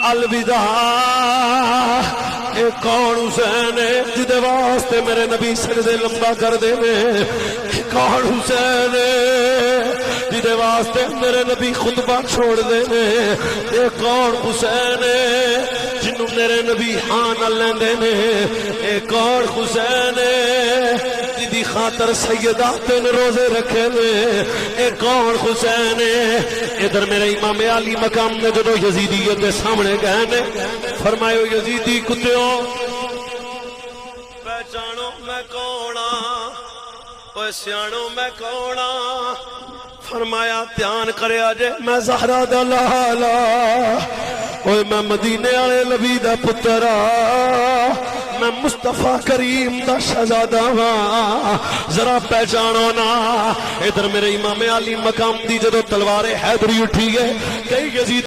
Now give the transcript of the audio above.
الوداع اے کون حسین ہے جدے واسطے میرے نبی سجدے لمبا کر دے میں؟ کون حسین ہے جدے واسطے میرے نبی خطبہ چھوڑ دے میں؟ اے کون حسین ہے جنوں میرے نبی ہاں نہ لیندے نے؟ اے کون حسین ہے جدی خاطر سیدات نے روزے رکھے نے؟ اے کون حسین ہے؟ ادھر میرے امام علی مقام نے جدو یزیدیت کے سامنے گئے نے فرمایا یزیدی کتےو پہچانو میں کونا اوے سیانو میں کونا؟ فرمایا دھیان کریا جے میں زہرا دا لالا اوے میں مدینے والے نبی دا پتر میں مصطفیٰ کریم دا شہزادہ ہاں ذرا پہچانو نا۔ ادھر میرے امام علی مقام دی جدو تلوار حیدری اٹھی ہے کئی یزید